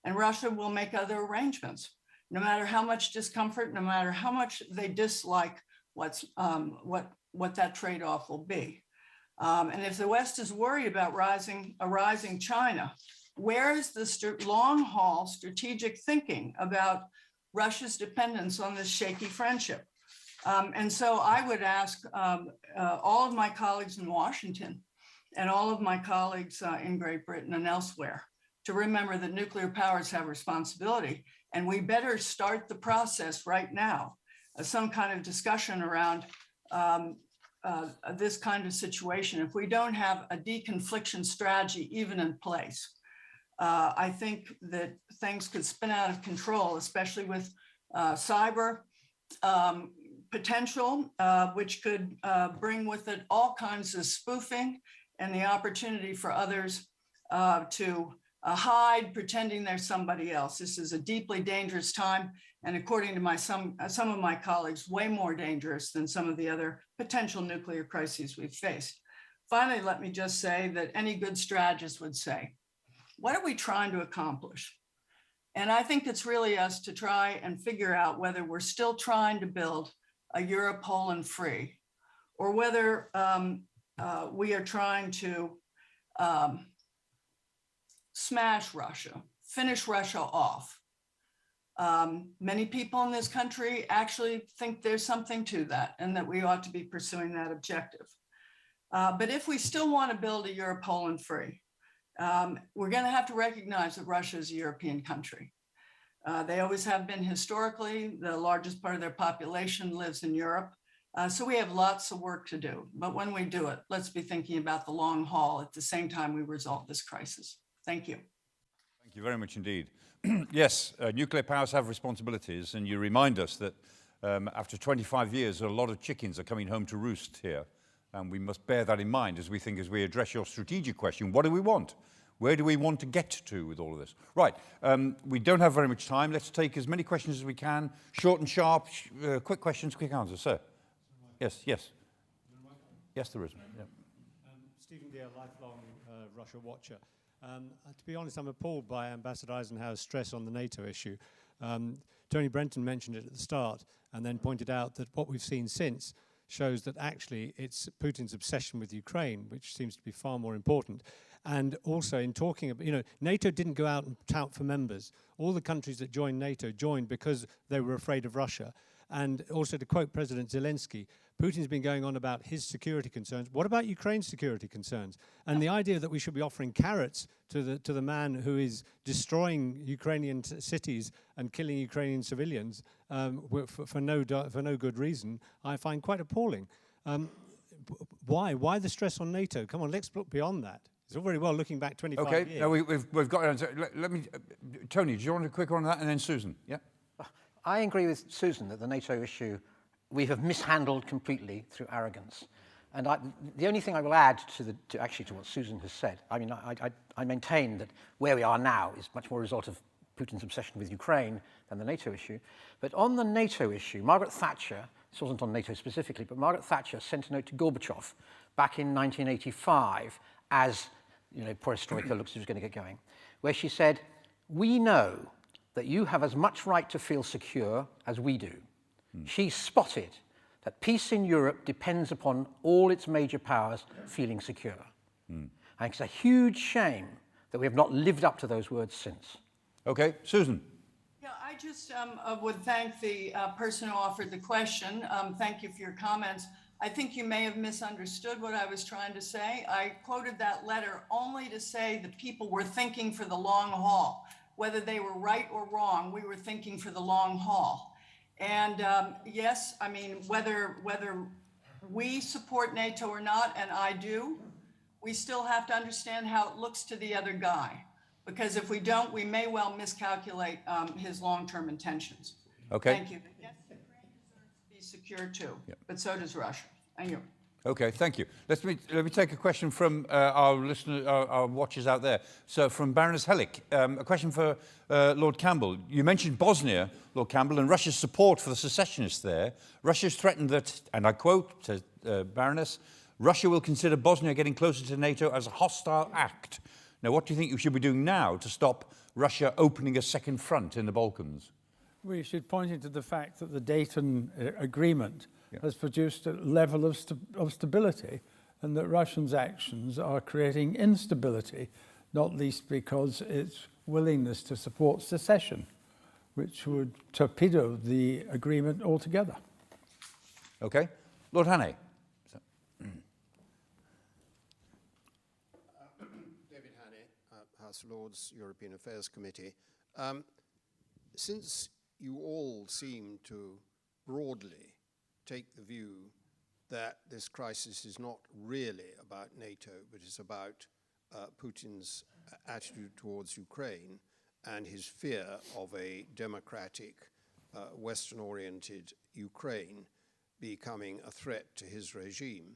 And Russia will make other arrangements, no matter how much discomfort, no matter how much they dislike what that trade-off will be. And if the West is worried about a rising China, where is the long-haul strategic thinking about Russia's dependence on this shaky friendship? And so I would ask all of my colleagues in Washington and all of my colleagues in Great Britain and elsewhere to remember that nuclear powers have responsibility, and we better start the process right now, some kind of discussion around this kind of situation. If we don't have a deconfliction strategy even in place, I think that things could spin out of control, especially with cyber potential, which could bring with it all kinds of spoofing and the opportunity for others to hide, pretending they're somebody else. This is a deeply dangerous time, and according to some of my colleagues, way more dangerous than some of the other potential nuclear crises we've faced. Finally, let me just say that any good strategist would say, what are we trying to accomplish? And I think it's really us to try and figure out whether we're still trying to build a Europe whole and free, or whether we are trying to smash Russia, finish Russia off. Many people in this country actually think there's something to that and that we ought to be pursuing that objective. But if we still want to build a Europe whole and free, we're going to have to recognize that Russia is a European country. They always have been historically. The largest part of their population lives in Europe. So we have lots of work to do. But when we do it, let's be thinking about the long haul at the same time we resolve this crisis. Thank you. Thank you very much indeed. Yes, nuclear powers have responsibilities, and you remind us that after 25 years, a lot of chickens are coming home to roost here. And we must bear that in mind as we address your strategic question. What do we want? Where do we want to get to with all of this? Right, we don't have very much time. Let's take as many questions as we can. Short and sharp, quick questions, quick answers. Sir? Yes, yes. Yes, there is. Yeah. Stephen Deere, lifelong Russia watcher. To be honest, I'm appalled by Ambassador Eisenhower's stress on the NATO issue. Tony Brenton mentioned it at the start and then pointed out that what we've seen since shows that actually it's Putin's obsession with Ukraine, which seems to be far more important. And also in talking about, NATO didn't go out and tout for members. All the countries that joined NATO joined because they were afraid of Russia. And also to quote President Zelensky, Putin's been going on about his security concerns. What about Ukraine's security concerns? And the idea that we should be offering carrots to the man who is destroying Ukrainian cities and killing Ukrainian civilians for no good reason, I find quite appalling. Why? Why the stress on NATO? Come on, let's look beyond that. It's all very well looking back 25 years. Okay, now we've got to answer. Let me, Tony, do you want a quick one on that? And then Susan, yeah? I agree with Susan that the NATO issue we have mishandled completely through arrogance. And the only thing I will add to what Susan has said, I mean, I maintain that where we are now is much more a result of Putin's obsession with Ukraine than the NATO issue. But on the NATO issue, Margaret Thatcher, this wasn't on NATO specifically, but Margaret Thatcher sent a note to Gorbachev back in 1985 as, perestroika looks like it was going to get going, where she said, "We know that you have as much right to feel secure as we do." She spotted that peace in Europe depends upon all its major powers feeling secure. And it's a huge shame that we have not lived up to those words since. Okay, Susan. Yeah, I just would thank the person who offered the question. Thank you for your comments. I think you may have misunderstood what I was trying to say. I quoted that letter only to say that people were thinking for the long haul. Whether they were right or wrong, we were thinking for the long haul. And yes, I mean, whether we support NATO or not, and I do, we still have to understand how it looks to the other guy. Because if we don't, we may well miscalculate his long-term intentions. Okay. Thank you. Yes, Ukraine deserves to be secure too, but so does Russia. Thank you. Okay, thank you. Let me take a question from our listeners, our watchers out there. So from Baroness Hellick, a question for Lord Campbell. You mentioned Bosnia, Lord Campbell, and Russia's support for the secessionists there. Russia's threatened that, and I quote to Baroness, "Russia will consider Bosnia getting closer to NATO as a hostile act." Now, what do you think we should be doing now to stop Russia opening a second front in the Balkans? We should point to the fact that the Dayton Agreement has produced a level of stability, and that Russia's actions are creating instability, not least because its willingness to support secession, which would torpedo the agreement altogether. Okay. Lord Hannay. David Hannay, House of Lords, European Affairs Committee. Since you all seem to broadly take the view that this crisis is not really about NATO, but is about Putin's attitude towards Ukraine and his fear of a democratic, Western-oriented Ukraine becoming a threat to his regime,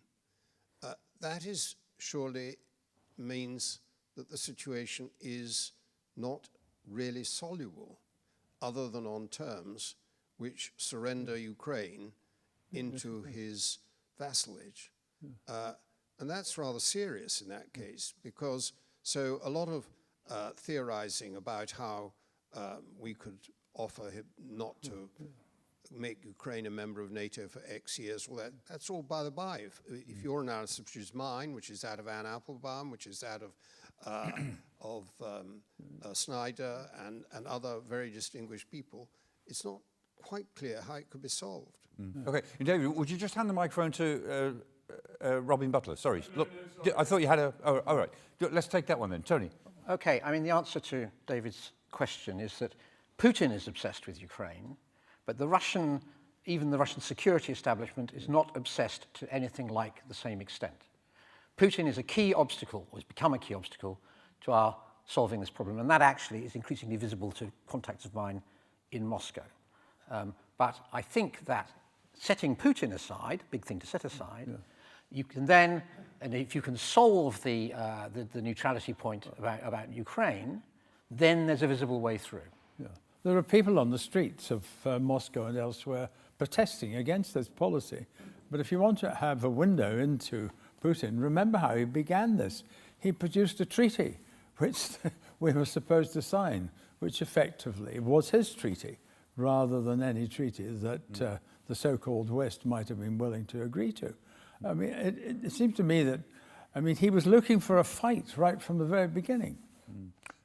that is surely means that the situation is not really soluble, other than on terms which surrender Ukraine into his vassalage. And that's rather serious in that case, because so a lot of theorizing about how we could offer him not to make Ukraine a member of NATO for X years. Well, that's all by the by. If your analysis, which is mine, which is that of Anne Applebaum, which is that of Snyder and other very distinguished people, it's not quite clear how it could be solved. Okay, and David, would you just hand the microphone to Robin Butler? Sorry, look, I thought you had a. Oh, all right, let's take that one then, Tony. Okay, I mean, the answer to David's question is that Putin is obsessed with Ukraine, but even the Russian security establishment is not obsessed to anything like the same extent. Putin is a key obstacle, or has become a key obstacle, to our solving this problem, and that actually is increasingly visible to contacts of mine in Moscow. But I think that setting Putin aside, big thing to set aside, you can then, and if you can solve the neutrality point about Ukraine, then there's a visible way through. Yeah. There are people on the streets of Moscow and elsewhere protesting against this policy. But if you want to have a window into Putin, remember how he began this. He produced a treaty which we were supposed to sign, which effectively was his treaty, rather than any treaty that the so-called West might have been willing to agree to. I mean, it seems to me that, he was looking for a fight right from the very beginning.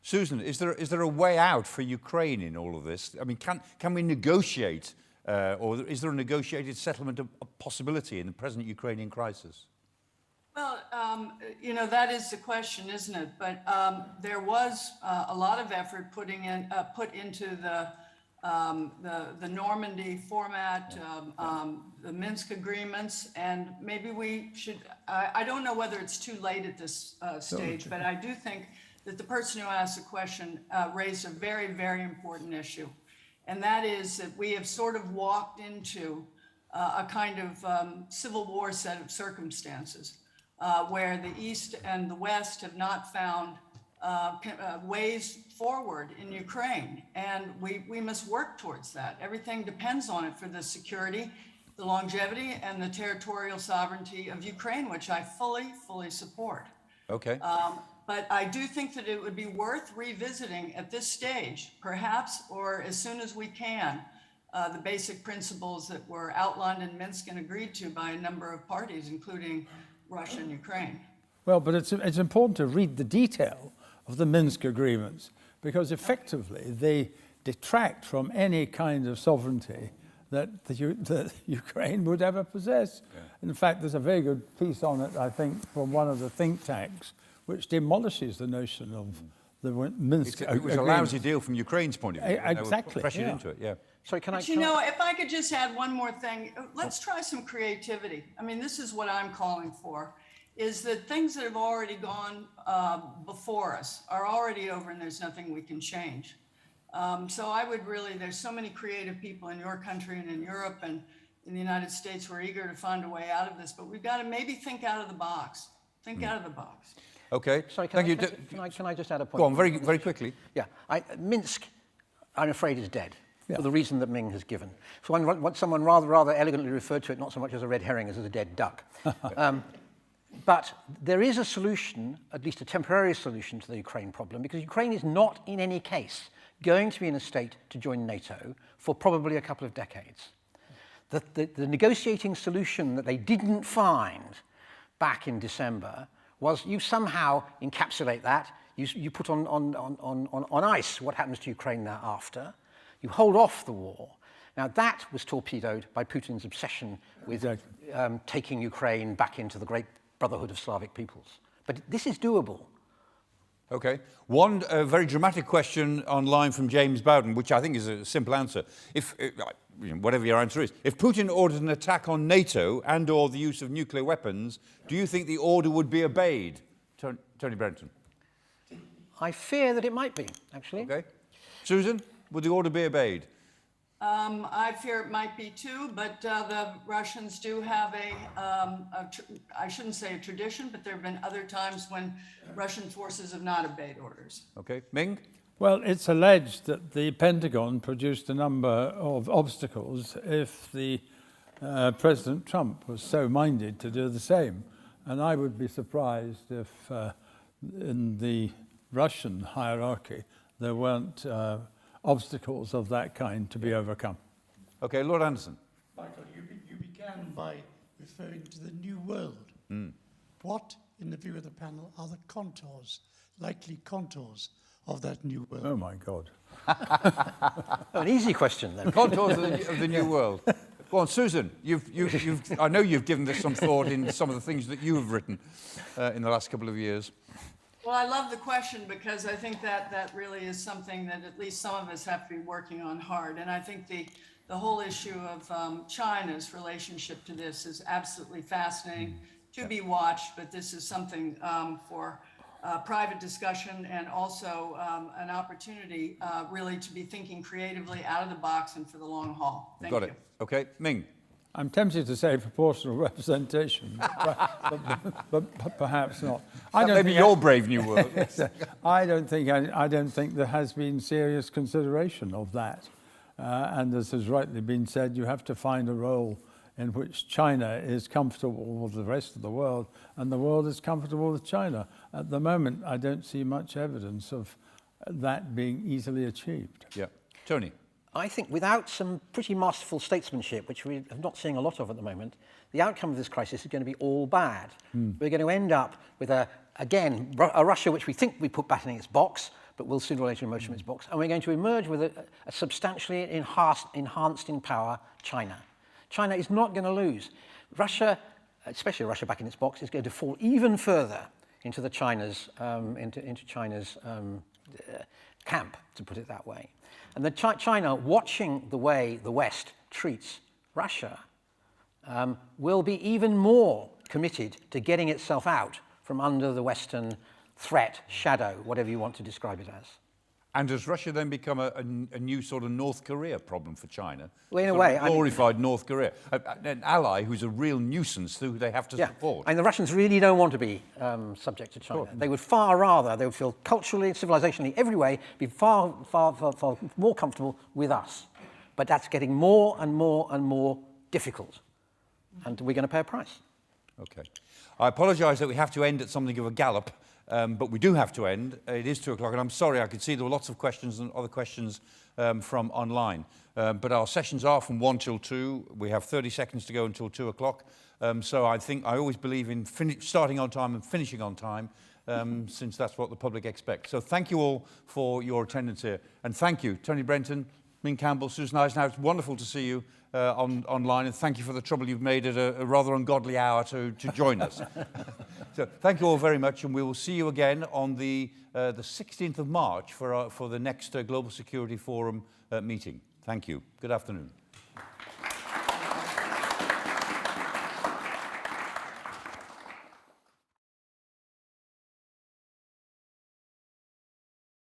Susan, is there a way out for Ukraine in all of this? I mean, can we negotiate, or is there a negotiated settlement of possibility in the present Ukrainian crisis? Well, that is the question, isn't it? But there was a lot of effort put into the Normandy format, the Minsk agreements, and maybe we should, I don't know whether it's too late at this stage, but I do think that the person who asked the question raised a very, very important issue. And that is that we have sort of walked into a kind of civil war set of circumstances where the East and the West have not found ways forward in Ukraine. And we must work towards that. Everything depends on it for the security, the longevity, and the territorial sovereignty of Ukraine, which I fully support. Okay. But I do think that it would be worth revisiting at this stage, perhaps, or as soon as we can, the basic principles that were outlined in Minsk and agreed to by a number of parties, including Russia and Ukraine. Well, but it's important to read the detail of the Minsk agreements, because effectively they detract from any kind of sovereignty that Ukraine would ever possess. Yeah. In fact, there's a very good piece on it, I think, from one of the think tanks, which demolishes the notion of the Minsk agreement. It was a lousy deal from Ukraine's point of view. Exactly. They were pressured into it, yeah. So can but if I could just add one more thing, let's try some creativity. I mean, this is what I'm calling for, is that things that have already gone before us are already over and there's nothing we can change. So I would really, there's so many creative people in your country and in Europe and in the United States who are eager to find a way out of this, but we've got to maybe think out of the box. Think out of the box. Okay, sorry, thank you. Can I just add a point? Go on, very quickly. Yeah, Minsk, I'm afraid, is dead. For the reason that Ming has given. So someone rather elegantly referred to it not so much as a red herring as a dead duck. But there is a solution, at least a temporary solution to the Ukraine problem, because Ukraine is not in any case going to be in a state to join NATO for probably a couple of decades. The negotiating solution that they didn't find back in December was you somehow encapsulate that, you put on ice what happens to Ukraine thereafter, you hold off the war. Now that was torpedoed by Putin's obsession with taking Ukraine back into the great brotherhood of Slavic peoples. But this is doable. Okay. One very dramatic question online from James Bowden, which I think is a simple answer. Whatever your answer is, if Putin ordered an attack on NATO and or the use of nuclear weapons, do you think the order would be obeyed? Tony Brenton. I fear that it might be, actually. Okay. Susan, would the order be obeyed? I fear it might be too, but the Russians do have I shouldn't say a tradition, but there have been other times when Russian forces have not obeyed orders. Okay. Ming? Well, it's alleged that the Pentagon produced a number of obstacles if the President Trump was so minded to do the same. And I would be surprised if in the Russian hierarchy there weren't obstacles of that kind to be overcome. Okay, Lord Anderson. Michael, you began by referring to the new world. What, in the view of the panel, are the contours, likely contours of that new world? Oh, my God. Oh, an easy question then. Contours of the new world. Go on, Susan. I know you've given this some thought in some of the things that you have written in the last couple of years. Well, I love the question because I think that really is something that at least some of us have to be working on hard. And I think the whole issue of China's relationship to this is absolutely fascinating to be watched, but this is something for private discussion and also an opportunity really to be thinking creatively out of the box and for the long haul. Thank you. Got it. Okay, Ming. I'm tempted to say proportional representation, but perhaps not. Maybe your brave new world. I don't think there has been serious consideration of that. And as has rightly been said, you have to find a role in which China is comfortable with the rest of the world and the world is comfortable with China. At the moment, I don't see much evidence of that being easily achieved. Yeah. Tony. I think without some pretty masterful statesmanship, which we are not seeing a lot of at the moment, the outcome of this crisis is going to be all bad. We're going to end up with, a Russia which we think we put back in its box, but will sooner or later emerge from its box. And we're going to emerge with a substantially enhanced in power China. China is not going to lose. Russia, especially Russia back in its box, is going to fall even further into China's camp, to put it that way. And China, watching the way the West treats Russia, will be even more committed to getting itself out from under the Western threat, shadow, whatever you want to describe it as. And does Russia then become a new sort of North Korea problem for China? Well, in a way, glorified North Korea, an ally who's a real nuisance who they have to support. And the Russians really don't want to be subject to China. They would far rather, they would feel culturally, civilizationally, every way, be far more comfortable with us. But that's getting more and more and more difficult. And we're going to pay a price. Okay. I apologise that we have to end at something of a gallop. But we do have to end. It is 2 o'clock, and I'm sorry, I could see there were lots of questions and other questions from online. But our sessions are from 1 till 2. We have 30 seconds to go until 2 o'clock. So I always believe in starting on time and finishing on time, since that's what the public expects. So thank you all for your attendance here. And thank you, Tony Brenton, Ming Campbell, Susan Eisenhower. It's wonderful to see you online, and thank you for the trouble you've made at a rather ungodly hour to join us. So thank you all very much, and we will see you again on the 16th of March for the next Global Security Forum meeting. Thank you. Good afternoon.